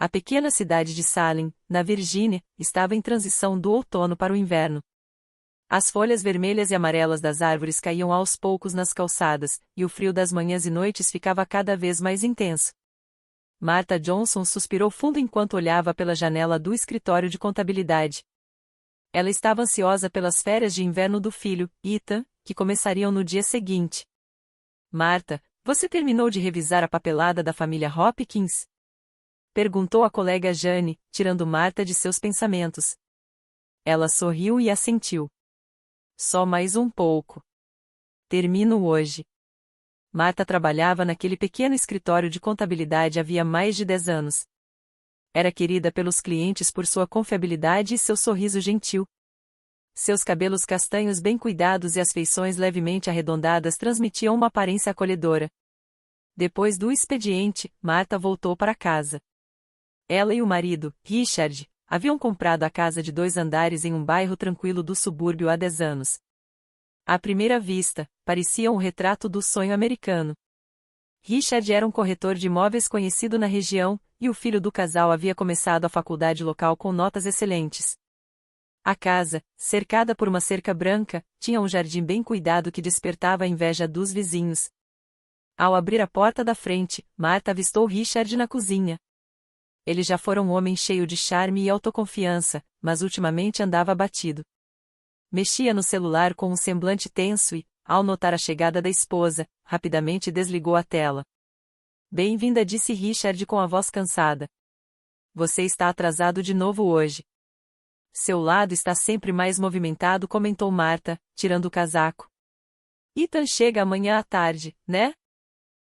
A pequena cidade de Salem, na Virgínia, estava em transição do outono para o inverno. As folhas vermelhas e amarelas das árvores caíam aos poucos nas calçadas, e o frio das manhãs e noites ficava cada vez mais intenso. Martha Johnson suspirou fundo enquanto olhava pela janela do escritório de contabilidade. Ela estava ansiosa pelas férias de inverno do filho, Ethan, que começariam no dia seguinte. Martha, você terminou de revisar a papelada da família Hopkins? Perguntou a colega Jane, tirando Martha de seus pensamentos. Ela sorriu e assentiu. Só mais um pouco. Termino hoje. Martha trabalhava naquele pequeno escritório de contabilidade havia mais de 10 anos. Era querida pelos clientes por sua confiabilidade e seu sorriso gentil. Seus cabelos castanhos bem cuidados e as feições levemente arredondadas transmitiam uma aparência acolhedora. Depois do expediente, Martha voltou para casa. Ela e o marido, Richard, haviam comprado a casa de 2 andares em um bairro tranquilo do subúrbio há 10 anos. À primeira vista, parecia um retrato do sonho americano. Richard era um corretor de imóveis conhecido na região, e o filho do casal havia começado a faculdade local com notas excelentes. A casa, cercada por uma cerca branca, tinha um jardim bem cuidado que despertava a inveja dos vizinhos. Ao abrir a porta da frente, Martha avistou Richard na cozinha. Ele já fora um homem cheio de charme e autoconfiança, mas ultimamente andava abatido. Mexia no celular com um semblante tenso e, ao notar a chegada da esposa, rapidamente desligou a tela. Bem-vinda, disse Richard com a voz cansada. Você está atrasado de novo hoje. Seu lado está sempre mais movimentado, comentou Martha, tirando o casaco. Ethan chega amanhã à tarde, né?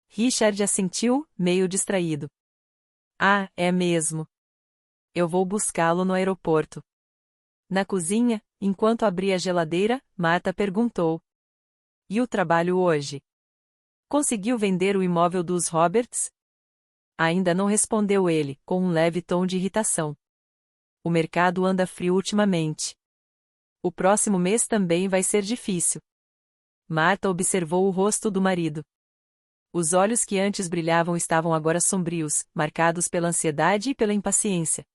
Richard assentiu, meio distraído. Ah, é mesmo. Eu vou buscá-lo no aeroporto. Na cozinha, enquanto abria a geladeira, Martha perguntou. E o trabalho hoje? Conseguiu vender o imóvel dos Roberts? Ainda não, respondeu ele, com um leve tom de irritação. O mercado anda frio ultimamente. O próximo mês também vai ser difícil. Martha observou o rosto do marido. Os olhos que antes brilhavam estavam agora sombrios, marcados pela ansiedade e pela impaciência.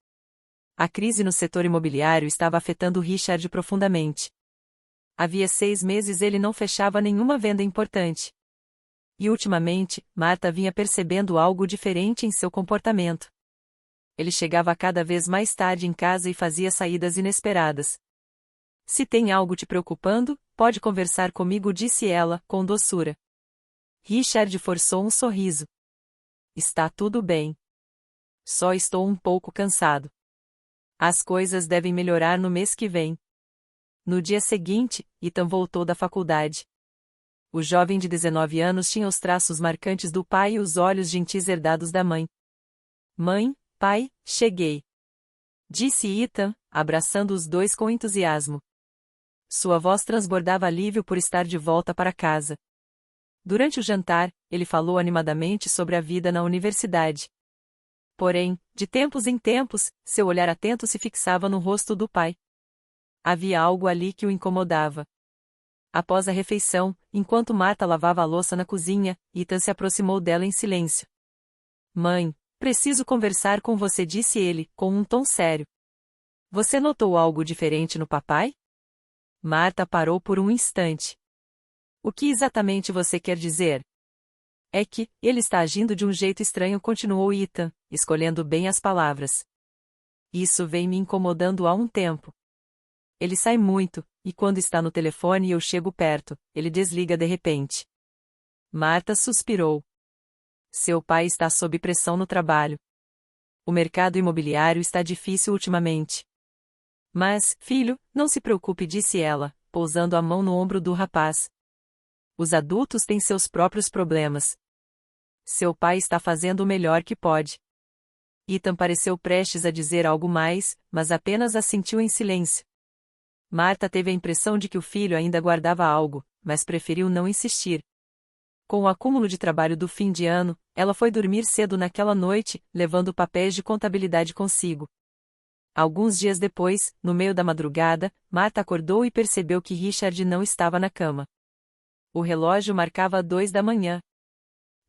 A crise no setor imobiliário estava afetando Richard profundamente. Havia 6 meses ele não fechava nenhuma venda importante. E ultimamente, Martha vinha percebendo algo diferente em seu comportamento. Ele chegava cada vez mais tarde em casa e fazia saídas inesperadas. Se tem algo te preocupando, pode conversar comigo, disse ela, com doçura. Richard forçou um sorriso. Está tudo bem. Só estou um pouco cansado. As coisas devem melhorar no mês que vem. No dia seguinte, Ethan voltou da faculdade. O jovem de 19 anos tinha os traços marcantes do pai e os olhos gentis herdados da mãe. Mãe, pai, cheguei. Disse Ethan, abraçando os dois com entusiasmo. Sua voz transbordava alívio por estar de volta para casa. Durante o jantar, ele falou animadamente sobre a vida na universidade. Porém, de tempos em tempos, seu olhar atento se fixava no rosto do pai. Havia algo ali que o incomodava. Após a refeição, enquanto Martha lavava a louça na cozinha, Ethan se aproximou dela em silêncio. Mãe, preciso conversar com você, disse ele, com um tom sério. Você notou algo diferente no papai? Martha parou por um instante. O que exatamente você quer dizer? É que, ele está agindo de um jeito estranho, continuou Ethan, escolhendo bem as palavras. Isso vem me incomodando há um tempo. Ele sai muito, e quando está no telefone e eu chego perto, ele desliga de repente. Martha suspirou. Seu pai está sob pressão no trabalho. O mercado imobiliário está difícil ultimamente. Mas, filho, não se preocupe, disse ela, pousando a mão no ombro do rapaz. Os adultos têm seus próprios problemas. Seu pai está fazendo o melhor que pode. Ethan pareceu prestes a dizer algo mais, mas apenas assentiu em silêncio. Martha teve a impressão de que o filho ainda guardava algo, mas preferiu não insistir. Com o acúmulo de trabalho do fim de ano, ela foi dormir cedo naquela noite, levando papéis de contabilidade consigo. Alguns dias depois, no meio da madrugada, Martha acordou e percebeu que Richard não estava na cama. O relógio marcava 2 da manhã.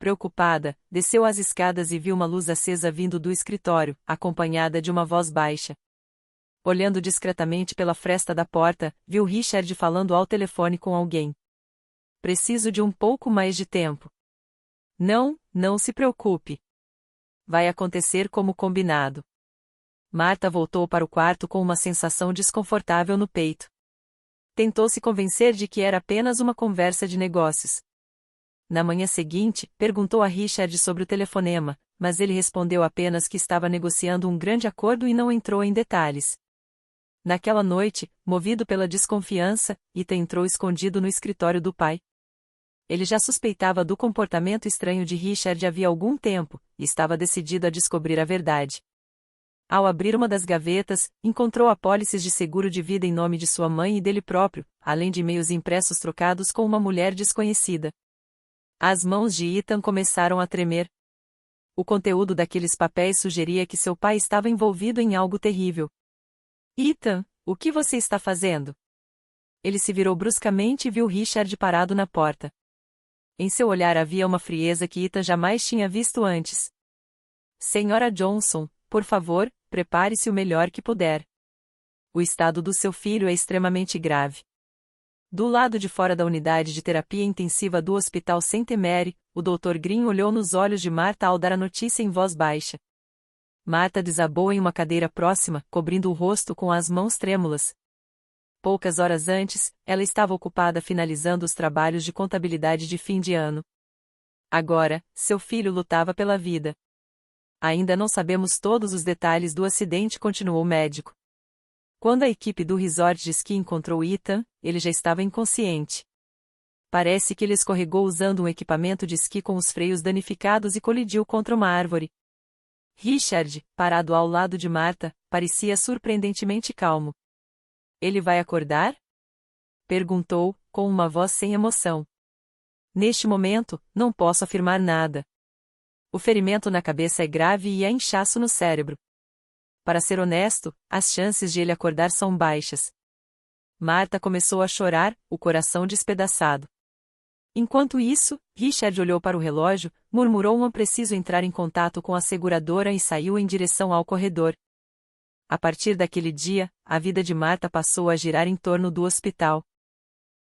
Preocupada, desceu as escadas e viu uma luz acesa vindo do escritório, acompanhada de uma voz baixa. Olhando discretamente pela fresta da porta, viu Richard falando ao telefone com alguém. Preciso de um pouco mais de tempo. Não, não se preocupe. Vai acontecer como combinado. Marta voltou para o quarto com uma sensação desconfortável no peito. Tentou se convencer de que era apenas uma conversa de negócios. Na manhã seguinte, perguntou a Richard sobre o telefonema, mas ele respondeu apenas que estava negociando um grande acordo e não entrou em detalhes. Naquela noite, movido pela desconfiança, Ethan entrou escondido no escritório do pai. Ele já suspeitava do comportamento estranho de Richard havia algum tempo, e estava decidido a descobrir a verdade. Ao abrir uma das gavetas, encontrou apólices de seguro de vida em nome de sua mãe e dele próprio, além de e-mails impressos trocados com uma mulher desconhecida. As mãos de Ethan começaram a tremer. O conteúdo daqueles papéis sugeria que seu pai estava envolvido em algo terrível. Ethan, o que você está fazendo? Ele se virou bruscamente e viu Richard parado na porta. Em seu olhar havia uma frieza que Ethan jamais tinha visto antes. Senhora Johnson, por favor, prepare-se o melhor que puder. O estado do seu filho é extremamente grave. Do lado de fora da unidade de terapia intensiva do Hospital St. Mary, o Dr. Green olhou nos olhos de Marta ao dar a notícia em voz baixa. Marta desabou em uma cadeira próxima, cobrindo o rosto com as mãos trêmulas. Poucas horas antes, ela estava ocupada finalizando os trabalhos de contabilidade de fim de ano. Agora, seu filho lutava pela vida. Ainda não sabemos todos os detalhes do acidente, continuou o médico. Quando a equipe do resort de esqui encontrou Ethan, ele já estava inconsciente. Parece que ele escorregou usando um equipamento de esqui com os freios danificados e colidiu contra uma árvore. Richard, parado ao lado de Marta, parecia surpreendentemente calmo. Ele vai acordar? Perguntou, com uma voz sem emoção. Neste momento, não posso afirmar nada. O ferimento na cabeça é grave e há inchaço no cérebro. Para ser honesto, as chances de ele acordar são baixas. Marta começou a chorar, o coração despedaçado. Enquanto isso, Richard olhou para o relógio, murmurou preciso entrar em contato com a seguradora e saiu em direção ao corredor. A partir daquele dia, a vida de Marta passou a girar em torno do hospital.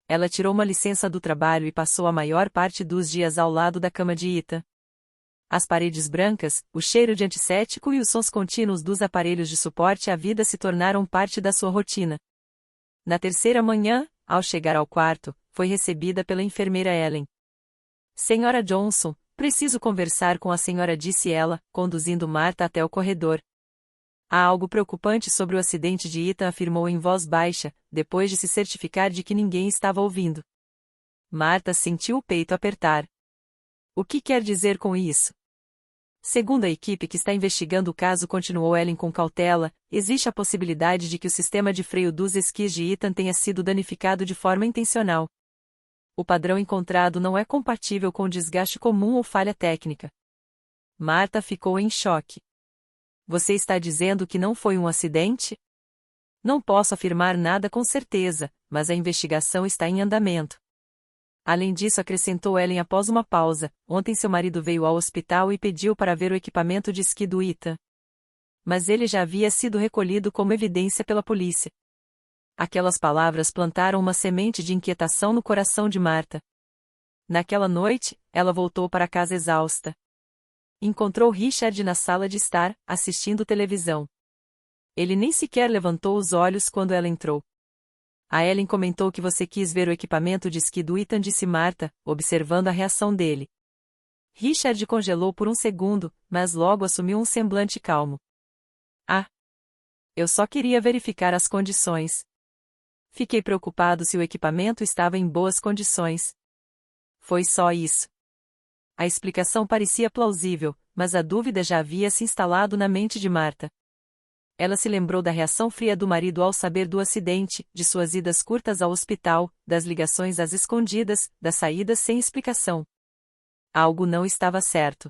Ela tirou uma licença do trabalho e passou a maior parte dos dias ao lado da cama de Ethan. As paredes brancas, o cheiro de antisséptico e os sons contínuos dos aparelhos de suporte à vida se tornaram parte da sua rotina. Na terceira manhã, ao chegar ao quarto, foi recebida pela enfermeira Ellen. Senhora Johnson, preciso conversar com a senhora, disse ela, conduzindo Marta até o corredor. Há algo preocupante sobre o acidente de Ethan, afirmou em voz baixa, depois de se certificar de que ninguém estava ouvindo. Marta sentiu o peito apertar. O que quer dizer com isso? Segundo a equipe que está investigando o caso, continuou Ellen com cautela, existe a possibilidade de que o sistema de freio dos esquis de Ethan tenha sido danificado de forma intencional. O padrão encontrado não é compatível com desgaste comum ou falha técnica. Marta ficou em choque. Você está dizendo que não foi um acidente? Não posso afirmar nada com certeza, mas a investigação está em andamento. Além disso, acrescentou Ellen após uma pausa, ontem seu marido veio ao hospital e pediu para ver o equipamento de esqui do Ethan. Mas ele já havia sido recolhido como evidência pela polícia. Aquelas palavras plantaram uma semente de inquietação no coração de Marta. Naquela noite, ela voltou para casa exausta. Encontrou Richard na sala de estar, assistindo televisão. Ele nem sequer levantou os olhos quando ela entrou. A Ellen comentou que você quis ver o equipamento de esqui do Ethan, disse Marta, observando a reação dele. Richard congelou por um segundo, mas logo assumiu um semblante calmo. Ah! Eu só queria verificar as condições. Fiquei preocupado se o equipamento estava em boas condições. Foi só isso. A explicação parecia plausível, mas a dúvida já havia se instalado na mente de Marta. Ela se lembrou da reação fria do marido ao saber do acidente, de suas idas curtas ao hospital, das ligações às escondidas, das saídas sem explicação. Algo não estava certo.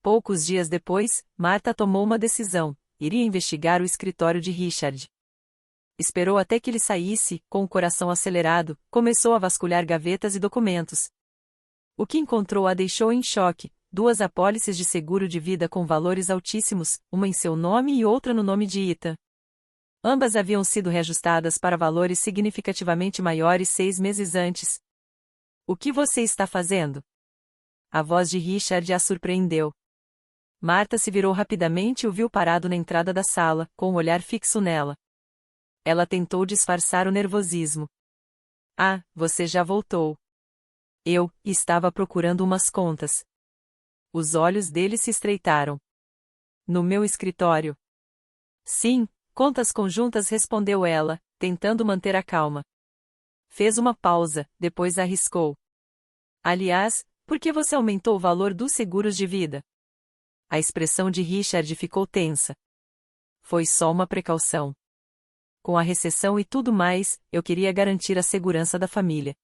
Poucos dias depois, Marta tomou uma decisão: iria investigar o escritório de Richard. Esperou até que ele saísse, com o coração acelerado, começou a vasculhar gavetas e documentos. O que encontrou a deixou em choque: duas apólices de seguro de vida com valores altíssimos, uma em seu nome e outra no nome de Ethan. Ambas haviam sido reajustadas para valores significativamente maiores 6 meses antes. O que você está fazendo? A voz de Richard a surpreendeu. Marta se virou rapidamente e o viu parado na entrada da sala, com o olhar fixo nela. Ela tentou disfarçar o nervosismo. Ah, você já voltou. Eu estava procurando umas contas. Os olhos dele se estreitaram. No meu escritório. Sim, contas conjuntas, respondeu ela, tentando manter a calma. Fez uma pausa, depois arriscou. Aliás, por que você aumentou o valor dos seguros de vida? A expressão de Richard ficou tensa. Foi só uma precaução. Com a recessão e tudo mais, eu queria garantir a segurança da família.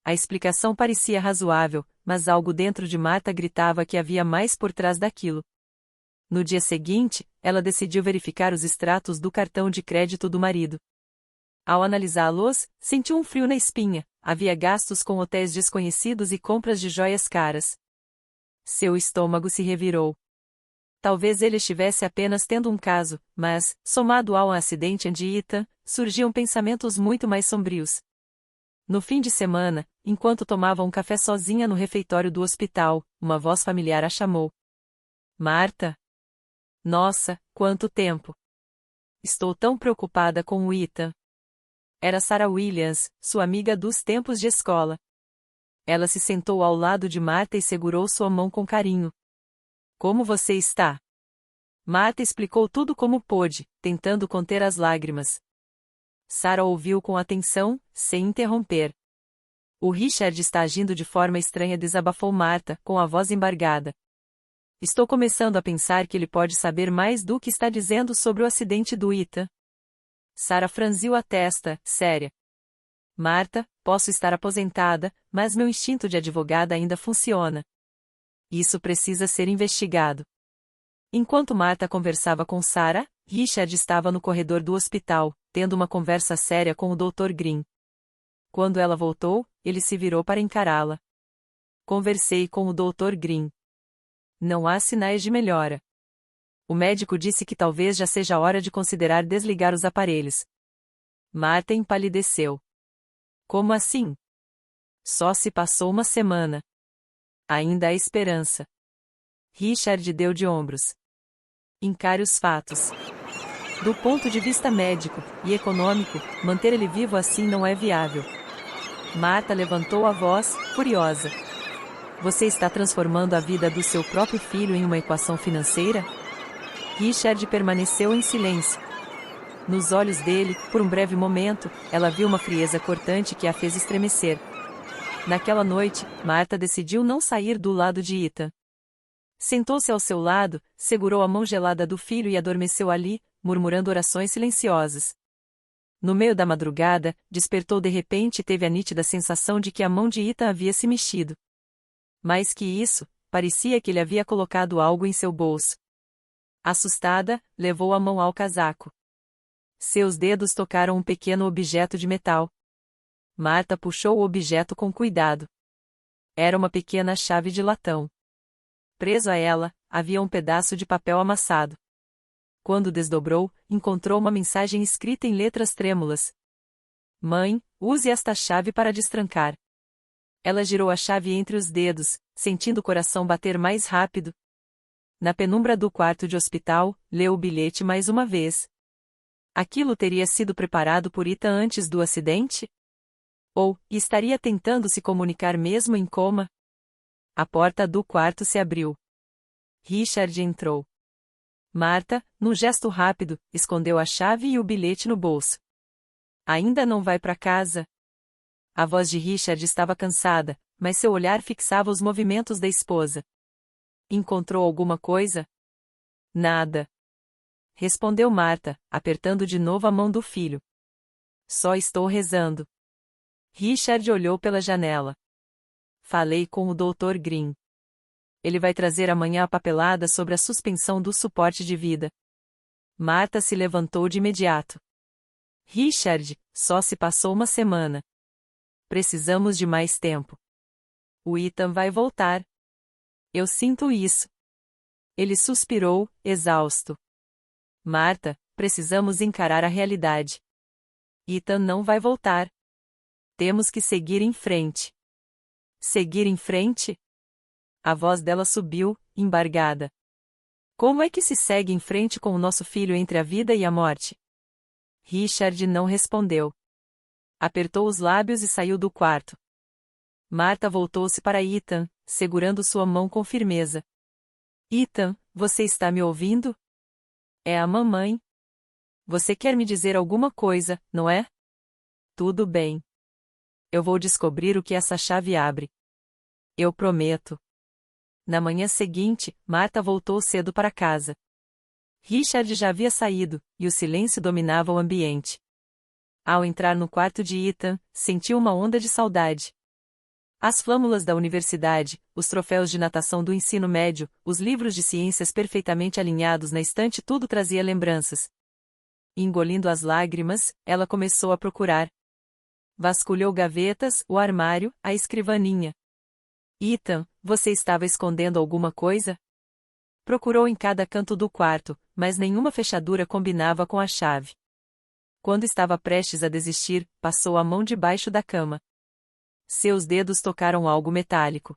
A explicação parecia razoável, mas algo dentro de Marta gritava que havia mais por trás daquilo. No dia seguinte, ela decidiu verificar os extratos do cartão de crédito do marido. Ao analisá-los, sentiu um frio na espinha. Havia gastos com hotéis desconhecidos e compras de joias caras. Seu estômago se revirou. Talvez ele estivesse apenas tendo um caso, mas, somado ao acidente de Ethan, surgiam pensamentos muito mais sombrios. No fim de semana, enquanto tomava um café sozinha no refeitório do hospital, uma voz familiar a chamou. Marta? Nossa, quanto tempo! Estou tão preocupada com o Ethan. Era Sarah Williams, sua amiga dos tempos de escola. Ela se sentou ao lado de Marta e segurou sua mão com carinho. Como você está? Marta explicou tudo como pôde, tentando conter as lágrimas. Sarah ouviu com atenção, sem interromper. O Richard está agindo de forma estranha, desabafou Marta, com a voz embargada. Estou começando a pensar que ele pode saber mais do que está dizendo sobre o acidente do Ethan. Sarah franziu a testa, séria. Marta, posso estar aposentada, mas meu instinto de advogada ainda funciona. Isso precisa ser investigado. Enquanto Marta conversava com Sarah, Richard estava no corredor do hospital, tendo uma conversa séria com o Dr. Green. Quando ela voltou, ele se virou para encará-la. Conversei com o Dr. Green. Não há sinais de melhora. O médico disse que talvez já seja hora de considerar desligar os aparelhos. Marta empalideceu. Como assim? Só se passou uma semana. Ainda há esperança. Richard deu de ombros. Encare os fatos. Do ponto de vista médico e econômico, manter ele vivo assim não é viável. Marta levantou a voz, furiosa. Você está transformando a vida do seu próprio filho em uma equação financeira? Richard permaneceu em silêncio. Nos olhos dele, por um breve momento, ela viu uma frieza cortante que a fez estremecer. Naquela noite, Marta decidiu não sair do lado de Ethan. Sentou-se ao seu lado, segurou a mão gelada do filho e adormeceu ali, murmurando orações silenciosas. No meio da madrugada, despertou de repente e teve a nítida sensação de que a mão de Ethan havia se mexido. Mais que isso, parecia que ele havia colocado algo em seu bolso. Assustada, levou a mão ao casaco. Seus dedos tocaram um pequeno objeto de metal. Marta puxou o objeto com cuidado. Era uma pequena chave de latão. Preso a ela, havia um pedaço de papel amassado. Quando desdobrou, encontrou uma mensagem escrita em letras trêmulas. Mãe, use esta chave para destrancar. Ela girou a chave entre os dedos, sentindo o coração bater mais rápido. Na penumbra do quarto de hospital, leu o bilhete mais uma vez. Aquilo teria sido preparado por Ethan antes do acidente? Ou, estaria tentando se comunicar mesmo em coma? A porta do quarto se abriu. Richard entrou. Marta, num gesto rápido, escondeu a chave e o bilhete no bolso. Ainda não vai para casa? A voz de Richard estava cansada, mas seu olhar fixava os movimentos da esposa. Encontrou alguma coisa? Nada. Respondeu Marta, apertando de novo a mão do filho. Só estou rezando. Richard olhou pela janela. Falei com o Dr. Green. Ele vai trazer amanhã a papelada sobre a suspensão do suporte de vida. Marta se levantou de imediato. Richard, só se passou uma semana. Precisamos de mais tempo. O Ethan vai voltar. Eu sinto isso. Ele suspirou, exausto. Marta, precisamos encarar a realidade. Ethan não vai voltar. Temos que seguir em frente. Seguir em frente? A voz dela subiu, embargada. Como é que se segue em frente com o nosso filho entre a vida e a morte? Richard não respondeu. Apertou os lábios e saiu do quarto. Marta voltou-se para Ethan, segurando sua mão com firmeza. Ethan, você está me ouvindo? É a mamãe. Você quer me dizer alguma coisa, não é? Tudo bem. Eu vou descobrir o que essa chave abre. Eu prometo. Na manhã seguinte, Marta voltou cedo para casa. Richard já havia saído, e o silêncio dominava o ambiente. Ao entrar no quarto de Ethan, sentiu uma onda de saudade. As flâmulas da universidade, os troféus de natação do ensino médio, os livros de ciências perfeitamente alinhados na estante, tudo trazia lembranças. Engolindo as lágrimas, ela começou a procurar. Vasculhou gavetas, o armário, a escrivaninha. Ethan, você estava escondendo alguma coisa? Procurou em cada canto do quarto, mas nenhuma fechadura combinava com a chave. Quando estava prestes a desistir, passou a mão debaixo da cama. Seus dedos tocaram algo metálico.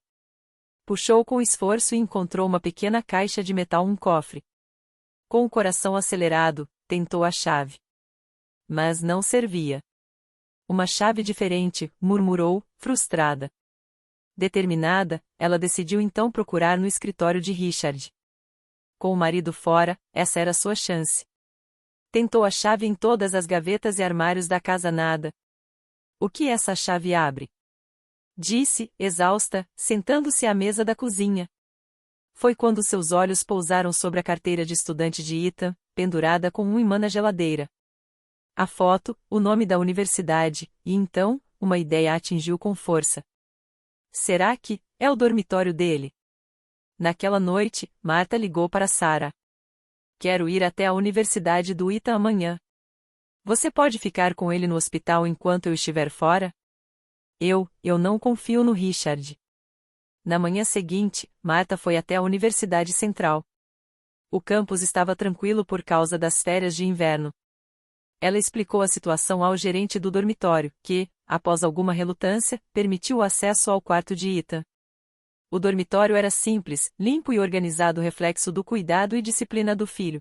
Puxou com esforço e encontrou uma pequena caixa de metal, um cofre. Com o coração acelerado, tentou a chave. Mas não servia. Uma chave diferente, murmurou, frustrada. Determinada, ela decidiu então procurar no escritório de Richard. Com o marido fora, essa era sua chance. Tentou a chave em todas as gavetas e armários da casa, nada. O que essa chave abre? Disse, exausta, sentando-se à mesa da cozinha. Foi quando seus olhos pousaram sobre a carteira de estudante de Ethan, pendurada com um imã na geladeira. A foto, o nome da universidade, e então, uma ideia a atingiu com força. Será que é o dormitório dele? Naquela noite, Marta ligou para Sarah. Quero ir até a universidade do Ethan amanhã. Você pode ficar com ele no hospital enquanto eu estiver fora? Eu não confio no Richard. Na manhã seguinte, Marta foi até a Universidade Central. O campus estava tranquilo por causa das férias de inverno. Ela explicou a situação ao gerente do dormitório, que, após alguma relutância, permitiu o acesso ao quarto de Ethan. O dormitório era simples, limpo e organizado, reflexo do cuidado e disciplina do filho.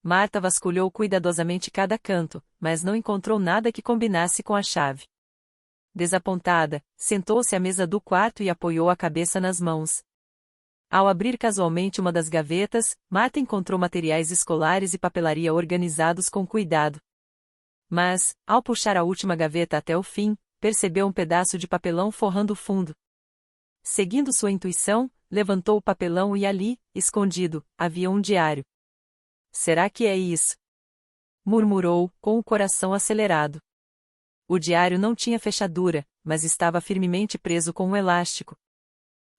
Marta vasculhou cuidadosamente cada canto, mas não encontrou nada que combinasse com a chave. Desapontada, sentou-se à mesa do quarto e apoiou a cabeça nas mãos. Ao abrir casualmente uma das gavetas, Marta encontrou materiais escolares e papelaria organizados com cuidado. Mas, ao puxar a última gaveta até o fim, percebeu um pedaço de papelão forrando o fundo. Seguindo sua intuição, levantou o papelão e ali, escondido, havia um diário. Será que é isso? Murmurou, com o coração acelerado. O diário não tinha fechadura, mas estava firmemente preso com um elástico.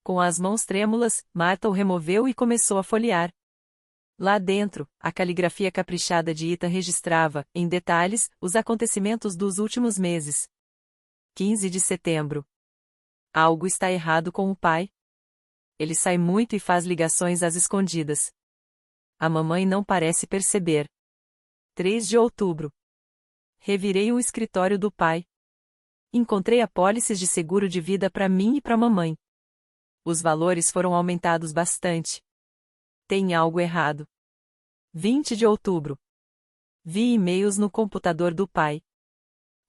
Com as mãos trêmulas, Marta o removeu e começou a folhear. Lá dentro, a caligrafia caprichada de Ethan registrava, em detalhes, os acontecimentos dos últimos meses. 15 de setembro. Algo está errado com o pai. Ele sai muito e faz ligações às escondidas. A mamãe não parece perceber. 3 de outubro. Revirei o escritório do pai. Encontrei apólices de seguro de vida para mim e para mamãe. Os valores foram aumentados bastante. Tem algo errado. 20 de outubro. Vi e-mails no computador do pai.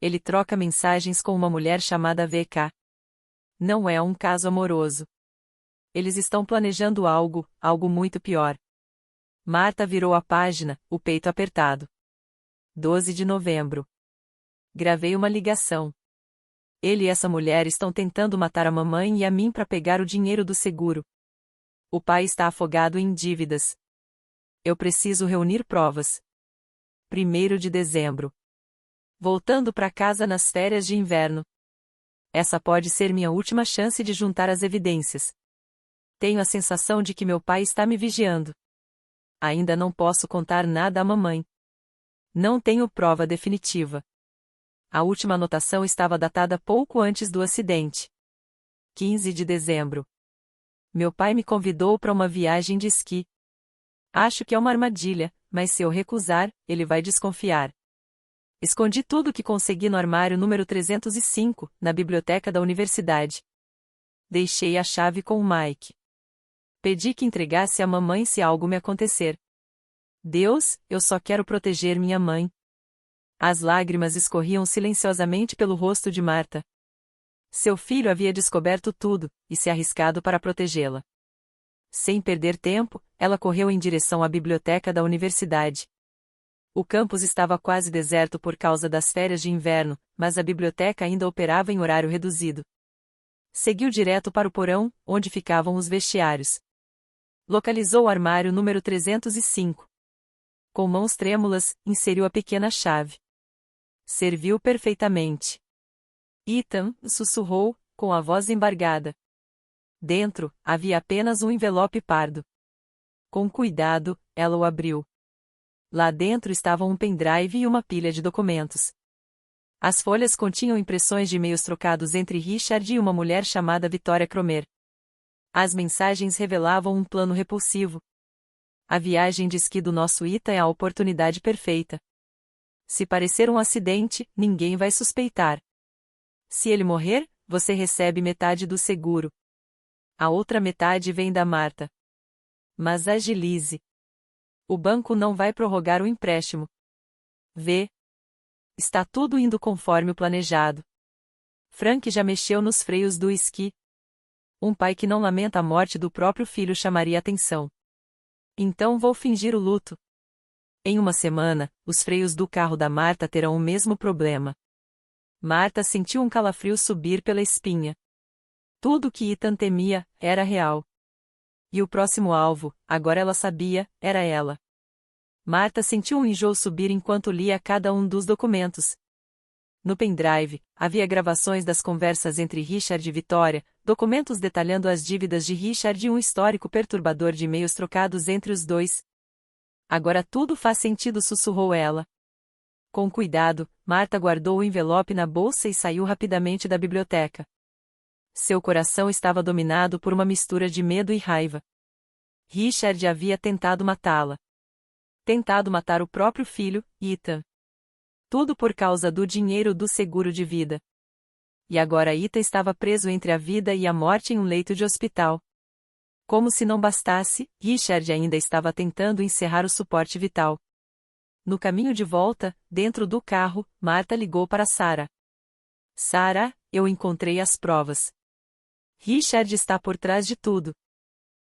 Ele troca mensagens com uma mulher chamada VK. Não é um caso amoroso. Eles estão planejando algo muito pior. Marta virou a página, o peito apertado. 12 de novembro. Gravei uma ligação. Ele e essa mulher estão tentando matar a mamãe e a mim para pegar o dinheiro do seguro. O pai está afogado em dívidas. Eu preciso reunir provas. 1º de dezembro. Voltando para casa nas férias de inverno. Essa pode ser minha última chance de juntar as evidências. Tenho a sensação de que meu pai está me vigiando. Ainda não posso contar nada à mamãe. Não tenho prova definitiva. A última anotação estava datada pouco antes do acidente. 15 de dezembro. Meu pai me convidou para uma viagem de esqui. Acho que é uma armadilha, mas se eu recusar, ele vai desconfiar. Escondi tudo o que consegui no armário número 305, na biblioteca da universidade. Deixei a chave com o Mike. Pedi que entregasse à mamãe se algo me acontecer. Deus, eu só quero proteger minha mãe. As lágrimas escorriam silenciosamente pelo rosto de Marta. Seu filho havia descoberto tudo, e se arriscado para protegê-la. Sem perder tempo, ela correu em direção à biblioteca da universidade. O campus estava quase deserto por causa das férias de inverno, mas a biblioteca ainda operava em horário reduzido. Seguiu direto para o porão, onde ficavam os vestiários. Localizou o armário número 305. Com mãos trêmulas, inseriu a pequena chave. Serviu perfeitamente. Ethan sussurrou, com a voz embargada. Dentro, havia apenas um envelope pardo. Com cuidado, ela o abriu. Lá dentro estavam um pendrive e uma pilha de documentos. As folhas continham impressões de e-mails trocados entre Richard e uma mulher chamada Victoria Cromer. As mensagens revelavam um plano repulsivo. A viagem de esqui do nosso Ethan é a oportunidade perfeita. Se parecer um acidente, ninguém vai suspeitar. Se ele morrer, você recebe metade do seguro. A outra metade vem da Marta. Mas agilize. O banco não vai prorrogar o empréstimo. Vê. Está tudo indo conforme o planejado. Frank já mexeu nos freios do esqui. Um pai que não lamenta a morte do próprio filho chamaria atenção. Então vou fingir o luto. Em uma semana, os freios do carro da Marta terão o mesmo problema. Marta sentiu um calafrio subir pela espinha. Tudo o que Ethan temia, era real. E o próximo alvo, agora ela sabia, era ela. Marta sentiu um enjoo subir enquanto lia cada um dos documentos. No pendrive, havia gravações das conversas entre Richard e Victoria, documentos detalhando as dívidas de Richard e um histórico perturbador de e-mails trocados entre os dois. Agora tudo faz sentido, sussurrou ela. Com cuidado, Marta guardou o envelope na bolsa e saiu rapidamente da biblioteca. Seu coração estava dominado por uma mistura de medo e raiva. Richard havia tentado matá-la. Tentado matar o próprio filho, Ethan. Tudo por causa do dinheiro do seguro de vida. E agora Ethan estava preso entre a vida e a morte em um leito de hospital. Como se não bastasse, Richard ainda estava tentando encerrar o suporte vital. No caminho de volta, dentro do carro, Marta ligou para Sarah. Sarah, eu encontrei as provas. Richard está por trás de tudo.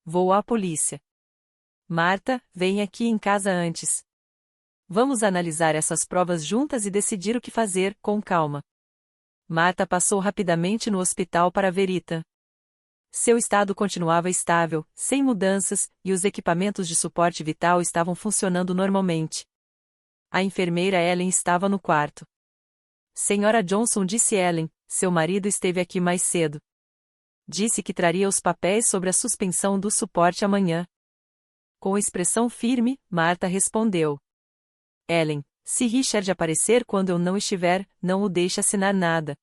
Vou à polícia. Marta, vem aqui em casa antes. Vamos analisar essas provas juntas e decidir o que fazer, com calma. Marta passou rapidamente no hospital para ver Ethan. Seu estado continuava estável, sem mudanças, e os equipamentos de suporte vital estavam funcionando normalmente. A enfermeira Ellen estava no quarto. Senhora Johnson, disse Ellen, seu marido esteve aqui mais cedo. Disse que traria os papéis sobre a suspensão do suporte amanhã. Com expressão firme, Marta respondeu. Ellen, se Richard aparecer quando eu não estiver, não o deixe assinar nada.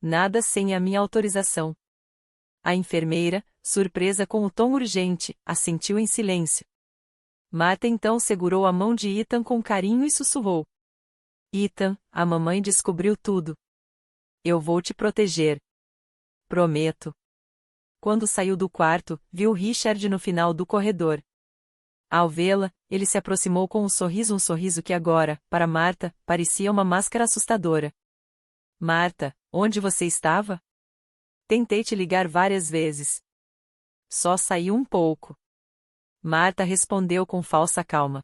Nada sem a minha autorização. A enfermeira, surpresa com o tom urgente, assentiu em silêncio. Marta então segurou a mão de Ethan com carinho e sussurrou. Ethan, a mamãe descobriu tudo. Eu vou te proteger. Prometo. Quando saiu do quarto, viu Richard no final do corredor. Ao vê-la, ele se aproximou com um sorriso que agora, para Marta, parecia uma máscara assustadora. Marta, onde você estava? Tentei te ligar várias vezes. Só saí um pouco. Marta respondeu com falsa calma.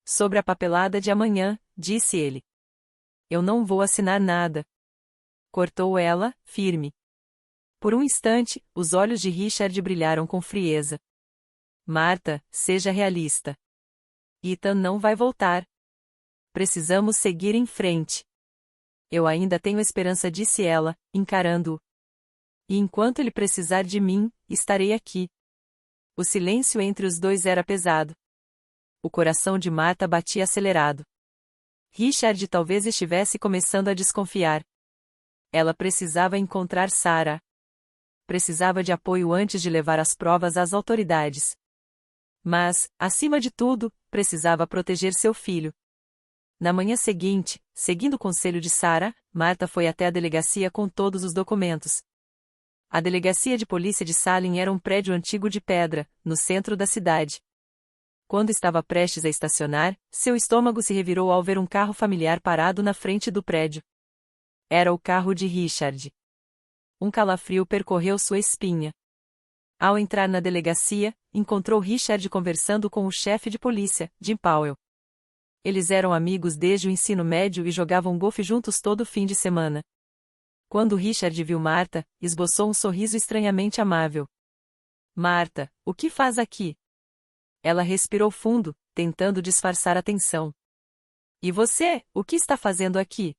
Sobre a papelada de amanhã, disse ele. Eu não vou assinar nada. Cortou ela, firme. Por um instante, os olhos de Richard brilharam com frieza. Marta, seja realista. Ethan não vai voltar. Precisamos seguir em frente. Eu ainda tenho esperança, disse ela, encarando-o. E enquanto ele precisar de mim, estarei aqui. O silêncio entre os dois era pesado. O coração de Marta batia acelerado. Richard talvez estivesse começando a desconfiar. Ela precisava encontrar Sarah. precisava de apoio antes de levar as provas às autoridades. Mas, acima de tudo, precisava proteger seu filho. Na manhã seguinte, seguindo o conselho de Sarah, Marta foi até a delegacia com todos os documentos. A delegacia de polícia de Salem era um prédio antigo de pedra, no centro da cidade. Quando estava prestes a estacionar, seu estômago se revirou ao ver um carro familiar parado na frente do prédio. Era o carro de Richard. Um calafrio percorreu sua espinha. Ao entrar na delegacia, encontrou Richard conversando com o chefe de polícia, Jim Powell. Eles eram amigos desde o ensino médio e jogavam golfe juntos todo fim de semana. Quando Richard viu Marta, esboçou um sorriso estranhamente amável. Marta, o que faz aqui? Ela respirou fundo, tentando disfarçar a tensão. E você, o que está fazendo aqui?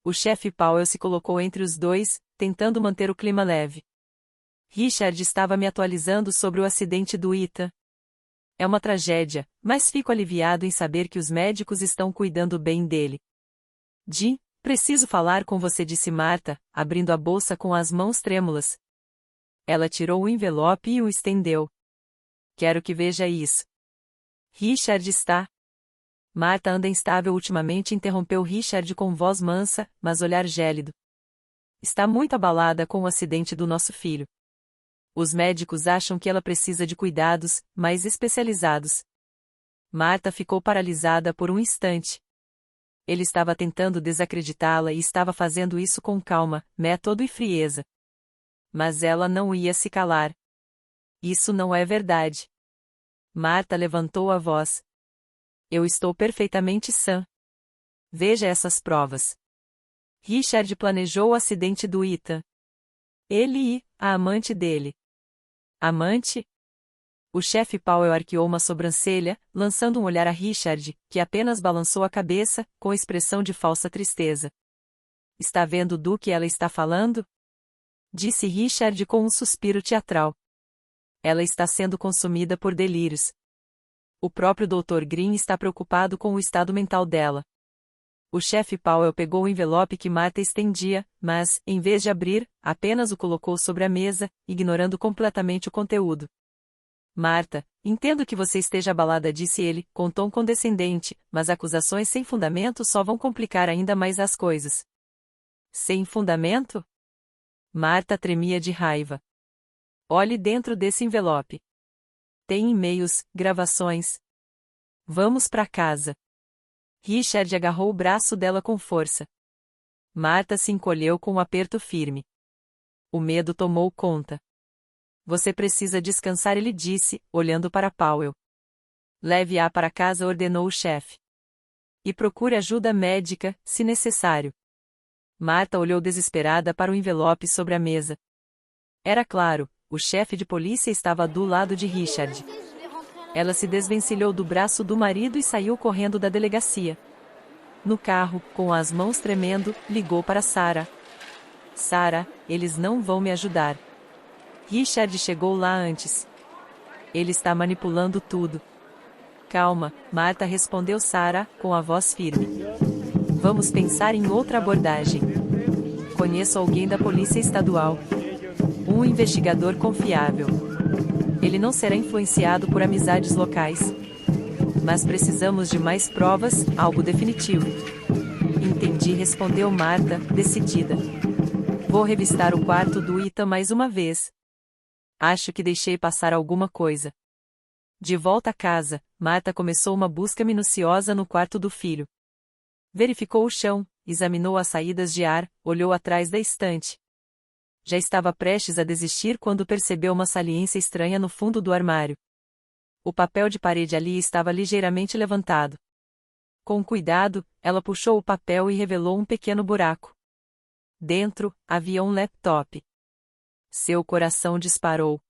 O chefe Powell se colocou entre os dois, tentando manter o clima leve. Richard estava me atualizando sobre o acidente do Ita. É uma tragédia, mas fico aliviado em saber que os médicos estão cuidando bem dele. Jim, preciso falar com você, disse Marta, abrindo a bolsa com as mãos trêmulas. Ela tirou o envelope e o estendeu. Quero que veja isso. Richard está... Marta anda instável ultimamente, interrompeu Richard com voz mansa, mas olhar gélido. Está muito abalada com o acidente do nosso filho. Os médicos acham que ela precisa de cuidados mais especializados. Marta ficou paralisada por um instante. Ele estava tentando desacreditá-la e estava fazendo isso com calma, método e frieza. Mas ela não ia se calar. Isso não é verdade. Marta levantou a voz. Eu estou perfeitamente sã. Veja essas provas. Richard planejou o acidente do Ita. Ele e a amante dele. Amante? O chefe Powell arqueou uma sobrancelha, lançando um olhar a Richard, que apenas balançou a cabeça, com expressão de falsa tristeza. Está vendo do que ela está falando? Disse Richard com um suspiro teatral. Ela está sendo consumida por delírios. O próprio Dr. Green está preocupado com o estado mental dela. O chefe Powell pegou o envelope que Marta estendia, mas, em vez de abrir, apenas o colocou sobre a mesa, ignorando completamente o conteúdo. Marta, entendo que você esteja abalada, disse ele, com tom condescendente, mas acusações sem fundamento só vão complicar ainda mais as coisas. Sem fundamento? Marta tremia de raiva. Olhe dentro desse envelope. Tem e-mails, gravações. Vamos para casa. Richard agarrou o braço dela com força. Marta se encolheu com um aperto firme. O medo tomou conta. Você precisa descansar, ele disse, olhando para Powell. Leve-a para casa, ordenou o chefe. E procure ajuda médica, se necessário. Marta olhou desesperada para o envelope sobre a mesa. Era claro, o chefe de polícia estava do lado de Richard. Ela se desvencilhou do braço do marido e saiu correndo da delegacia. No carro, com as mãos tremendo, ligou para Sarah. Sarah, eles não vão me ajudar. Richard chegou lá antes. Ele está manipulando tudo. Calma, Marta, respondeu Sarah, com a voz firme. Vamos pensar em outra abordagem. Conheço alguém da Polícia Estadual. Um investigador confiável. Ele não será influenciado por amizades locais. Mas precisamos de mais provas, algo definitivo. Entendi, respondeu Marta, decidida. Vou revistar o quarto do Ita mais uma vez. Acho que deixei passar alguma coisa. De volta a casa, Marta começou uma busca minuciosa no quarto do filho. Verificou o chão, examinou as saídas de ar, olhou atrás da estante. Já estava prestes a desistir quando percebeu uma saliência estranha no fundo do armário. O papel de parede ali estava ligeiramente levantado. Com cuidado, ela puxou o papel e revelou um pequeno buraco. Dentro, havia um laptop. Seu coração disparou.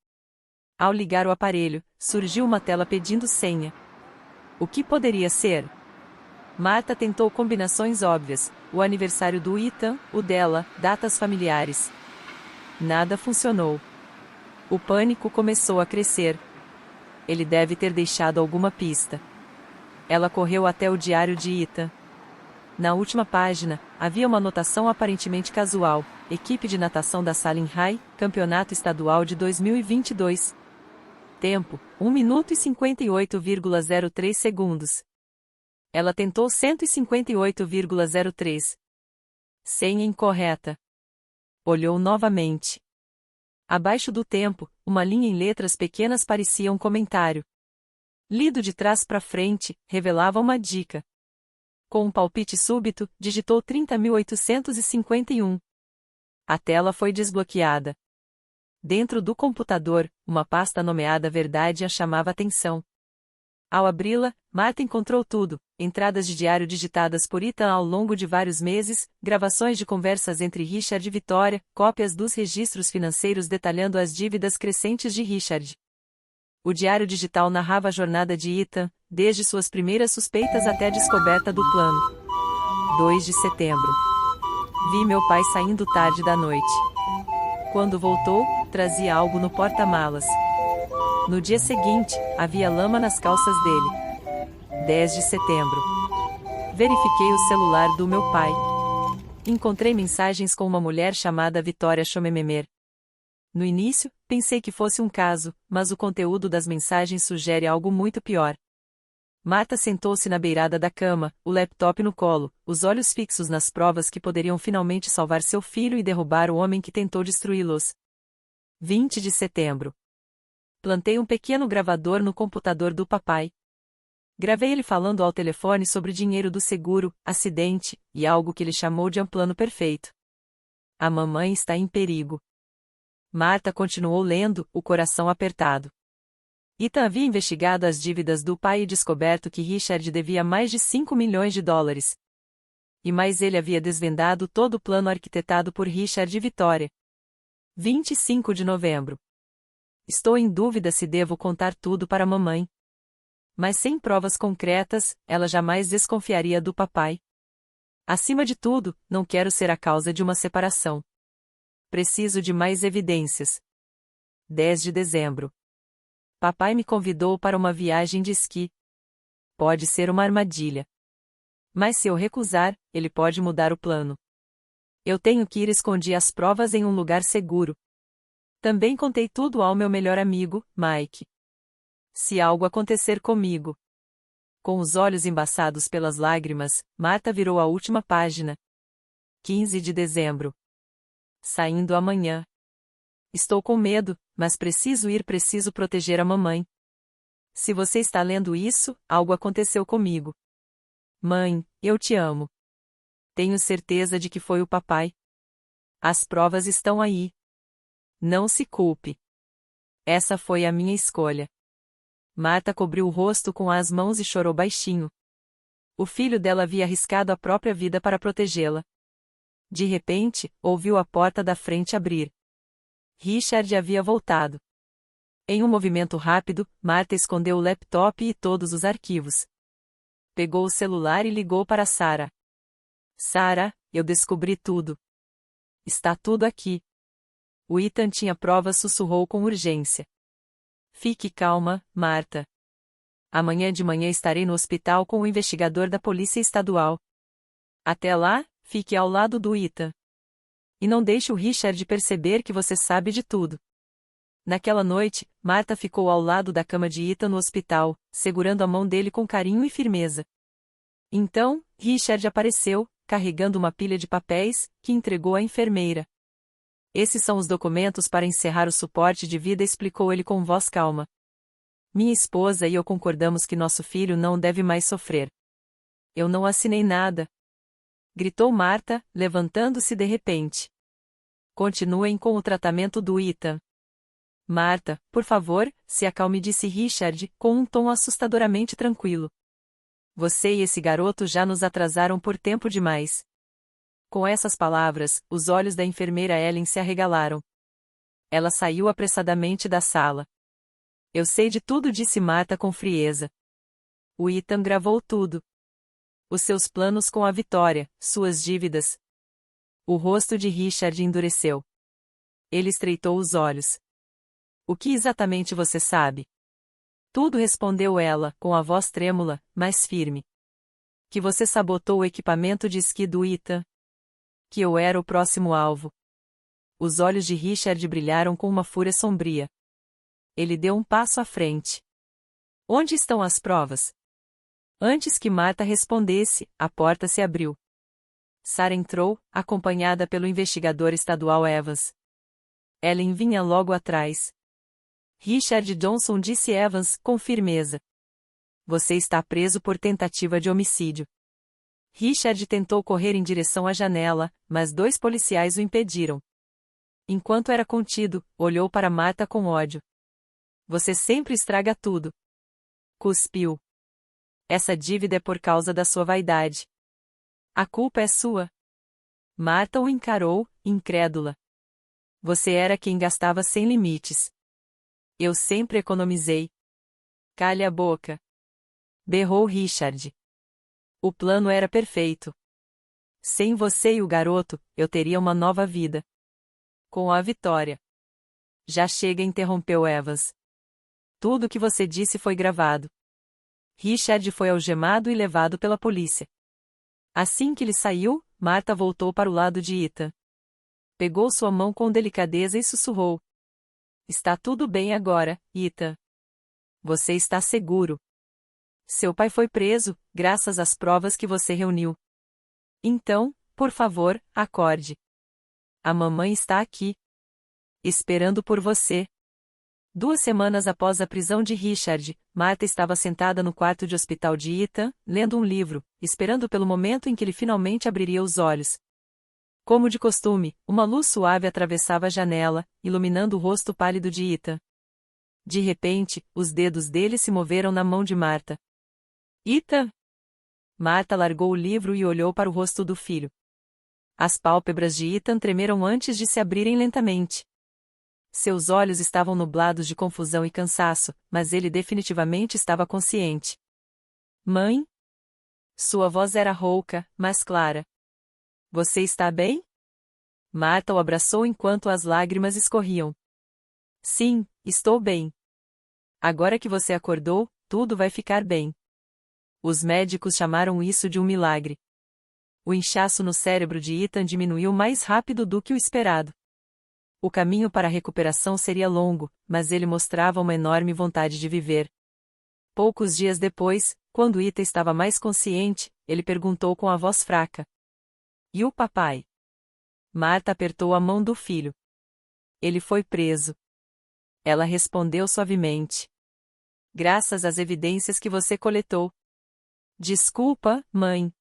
Ao ligar o aparelho, surgiu uma tela pedindo senha. O que poderia ser? Marta tentou combinações óbvias, o aniversário do Ethan, o dela, datas familiares. Nada funcionou. O pânico começou a crescer. Ele deve ter deixado alguma pista. Ela correu até o diário de Ethan. Na última página, havia uma anotação aparentemente casual. Equipe de natação da Saline High, Campeonato Estadual de 2022. Tempo: 1 minuto e 58,03 segundos. Ela tentou 158,03. Senha incorreta. Olhou novamente. Abaixo do tempo, uma linha em letras pequenas parecia um comentário. Lido de trás para frente, revelava uma dica. Com um palpite súbito, digitou 30.851. A tela foi desbloqueada. Dentro do computador, uma pasta nomeada Verdade a chamava atenção. Ao abri-la, Marta encontrou tudo: entradas de diário digitadas por Ethan ao longo de vários meses, gravações de conversas entre Richard e Vitória, cópias dos registros financeiros detalhando as dívidas crescentes de Richard. O diário digital narrava a jornada de Ethan, desde suas primeiras suspeitas até a descoberta do plano. 2 de setembro. Vi meu pai saindo tarde da noite. Quando voltou, trazia algo no porta-malas. No dia seguinte, havia lama nas calças dele. 10 de setembro. Verifiquei o celular do meu pai. Encontrei mensagens com uma mulher chamada Vitória Chomememer. No início, pensei que fosse um caso, mas o conteúdo das mensagens sugere algo muito pior. Marta sentou-se na beirada da cama, o laptop no colo, os olhos fixos nas provas que poderiam finalmente salvar seu filho e derrubar o homem que tentou destruí-los. 20 de setembro. Plantei um pequeno gravador no computador do papai. Gravei ele falando ao telefone sobre dinheiro do seguro, acidente, e algo que ele chamou de um plano perfeito. A mamãe está em perigo. Marta continuou lendo, o coração apertado. Ethan havia investigado as dívidas do pai e descoberto que Richard devia mais de 5 milhões de dólares. E mais ele havia desvendado todo o plano arquitetado por Richard e Vitória. 25 de novembro. Estou em dúvida se devo contar tudo para a mamãe. Mas sem provas concretas, ela jamais desconfiaria do papai. Acima de tudo, não quero ser a causa de uma separação. Preciso de mais evidências. 10 de dezembro. Papai me convidou para uma viagem de esqui. Pode ser uma armadilha. Mas se eu recusar, ele pode mudar o plano. Eu tenho que ir esconder as provas em um lugar seguro. Também contei tudo ao meu melhor amigo, Mike. Se algo acontecer comigo. Com os olhos embaçados pelas lágrimas, Marta virou a última página. 15 de dezembro. Saindo amanhã. Estou com medo, mas preciso proteger a mamãe. Se você está lendo isso, algo aconteceu comigo. Mãe, eu te amo. Tenho certeza de que foi o papai. As provas estão aí. Não se culpe. Essa foi a minha escolha. Marta cobriu o rosto com as mãos e chorou baixinho. O filho dela havia arriscado a própria vida para protegê-la. De repente, ouviu a porta da frente abrir. Richard havia voltado. Em um movimento rápido, Marta escondeu o laptop e todos os arquivos. Pegou o celular e ligou para Sarah. Sarah, eu descobri tudo. Está tudo aqui. O Ethan tinha provas, sussurrou com urgência. Fique calma, Marta. Amanhã de manhã estarei no hospital com o investigador da Polícia Estadual. Até lá, fique ao lado do Ethan. E não deixe o Richard perceber que você sabe de tudo. Naquela noite, Marta ficou ao lado da cama de Ethan no hospital, segurando a mão dele com carinho e firmeza. Então, Richard apareceu, carregando uma pilha de papéis, que entregou à enfermeira. Esses são os documentos para encerrar o suporte de vida, explicou ele com voz calma. Minha esposa e eu concordamos que nosso filho não deve mais sofrer. Eu não assinei nada. Gritou Marta, levantando-se de repente. Continuem com o tratamento do Ethan. Marta, por favor, se acalme, disse Richard, com um tom assustadoramente tranquilo. Você e esse garoto já nos atrasaram por tempo demais. Com essas palavras, os olhos da enfermeira Ellen se arregalaram. Ela saiu apressadamente da sala. Eu sei de tudo, disse Marta com frieza. O Ethan gravou tudo. Os seus planos com a Vitória, suas dívidas. O rosto de Richard endureceu. Ele estreitou os olhos. O que exatamente você sabe? Tudo, respondeu ela, com a voz trêmula, mas firme. Que você sabotou o equipamento de esqui do Ethan. Que eu era o próximo alvo. Os olhos de Richard brilharam com uma fúria sombria. Ele deu um passo à frente. Onde estão as provas? Antes que Martha respondesse, a porta se abriu. Sarah entrou, acompanhada pelo investigador estadual Evans. Ellen vinha logo atrás. Richard Johnson, disse Evans, com firmeza. Você está preso por tentativa de homicídio. Richard tentou correr em direção à janela, mas 2 policiais o impediram. Enquanto era contido, olhou para Martha com ódio. Você sempre estraga tudo. Cuspiu. Essa dívida é por causa da sua vaidade. A culpa é sua. Martha o encarou, incrédula. Você era quem gastava sem limites. Eu sempre economizei. Cale a boca. Berrou Richard. O plano era perfeito. Sem você e o garoto, eu teria uma nova vida. Com a vitória. Já chega, interrompeu Evans. Tudo o que você disse foi gravado. Richard foi algemado e levado pela polícia. Assim que ele saiu, Martha voltou para o lado de Ethan. Pegou sua mão com delicadeza e sussurrou. Está tudo bem agora, Ethan. Você está seguro. Seu pai foi preso, graças às provas que você reuniu. Então, por favor, acorde. A mamãe está aqui. Esperando por você. 2 semanas após a prisão de Richard, Martha estava sentada no quarto de hospital de Ethan, lendo um livro, esperando pelo momento em que ele finalmente abriria os olhos. Como de costume, uma luz suave atravessava a janela, iluminando o rosto pálido de Ethan. De repente, os dedos dele se moveram na mão de Martha. Ethan! Martha largou o livro e olhou para o rosto do filho. As pálpebras de Ethan tremeram antes de se abrirem lentamente. Seus olhos estavam nublados de confusão e cansaço, mas ele definitivamente estava consciente. Mãe? Sua voz era rouca, mas clara. Você está bem? Martha o abraçou enquanto as lágrimas escorriam. Sim, estou bem. Agora que você acordou, tudo vai ficar bem. Os médicos chamaram isso de um milagre. O inchaço no cérebro de Ethan diminuiu mais rápido do que o esperado. O caminho para a recuperação seria longo, mas ele mostrava uma enorme vontade de viver. Poucos dias depois, quando Ethan estava mais consciente, ele perguntou com a voz fraca. E o papai? Martha apertou a mão do filho. Ele foi preso. Ela respondeu suavemente. Graças às evidências que você coletou. Desculpa, mãe.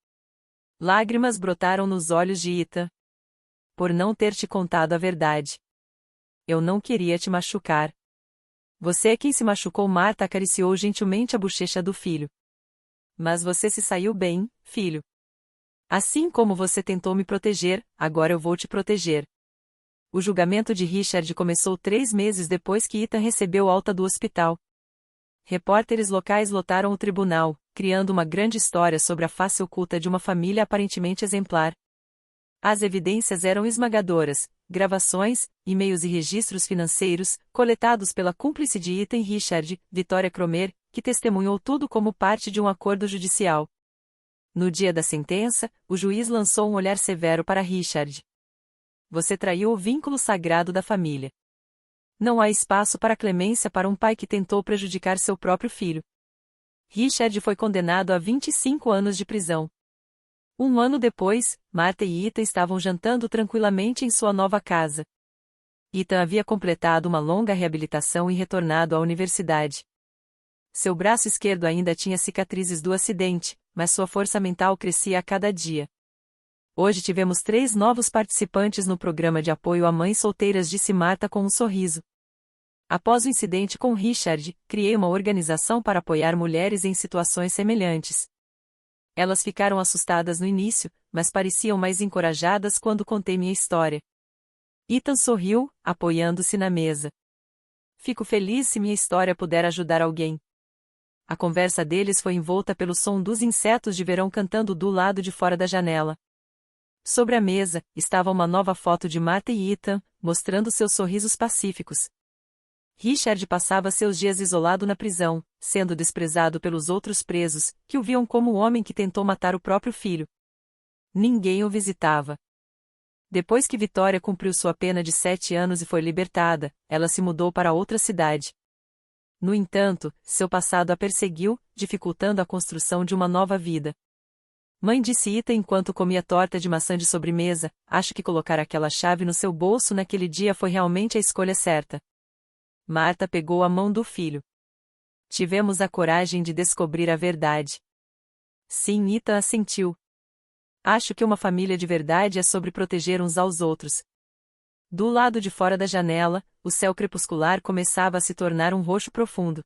Lágrimas brotaram nos olhos de Ethan. Por não ter te contado a verdade. Eu não queria te machucar. Você é quem se machucou. Martha acariciou gentilmente a bochecha do filho. Mas você se saiu bem, filho. Assim como você tentou me proteger, agora eu vou te proteger. O julgamento de Richard começou 3 meses depois que Ethan recebeu alta do hospital. Repórteres locais lotaram o tribunal, criando uma grande história sobre a face oculta de uma família aparentemente exemplar. As evidências eram esmagadoras: gravações, e-mails e registros financeiros, coletados pela cúmplice de Ethan e Richard, Victoria Cromer, que testemunhou tudo como parte de um acordo judicial. No dia da sentença, o juiz lançou um olhar severo para Richard. Você traiu o vínculo sagrado da família. Não há espaço para clemência para um pai que tentou prejudicar seu próprio filho. Richard foi condenado a 25 anos de prisão. 1 ano depois, Martha e Ethan estavam jantando tranquilamente em sua nova casa. Ethan havia completado uma longa reabilitação e retornado à universidade. Seu braço esquerdo ainda tinha cicatrizes do acidente, mas sua força mental crescia a cada dia. Hoje tivemos 3 novos participantes no programa de apoio a mães solteiras, disse Martha com um sorriso. Após o incidente com Richard, criei uma organização para apoiar mulheres em situações semelhantes. Elas ficaram assustadas no início, mas pareciam mais encorajadas quando contei minha história. Ethan sorriu, apoiando-se na mesa. Fico feliz se minha história puder ajudar alguém. A conversa deles foi envolta pelo som dos insetos de verão cantando do lado de fora da janela. Sobre a mesa, estava uma nova foto de Martha e Ethan, mostrando seus sorrisos pacíficos. Richard passava seus dias isolado na prisão, sendo desprezado pelos outros presos, que o viam como o homem que tentou matar o próprio filho. Ninguém o visitava. Depois que Vitória cumpriu sua pena de 7 anos e foi libertada, ela se mudou para outra cidade. No entanto, seu passado a perseguiu, dificultando a construção de uma nova vida. Mãe, disse Ita enquanto comia torta de maçã de sobremesa, acho que colocar aquela chave no seu bolso naquele dia foi realmente a escolha certa. Marta pegou a mão do filho. Tivemos a coragem de descobrir a verdade. Sim, Ita assentiu. Acho que uma família de verdade é sobre proteger uns aos outros. Do lado de fora da janela, o céu crepuscular começava a se tornar um roxo profundo.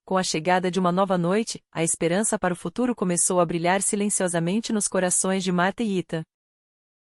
Com a chegada de uma nova noite, a esperança para o futuro começou a brilhar silenciosamente nos corações de Marta e Ita.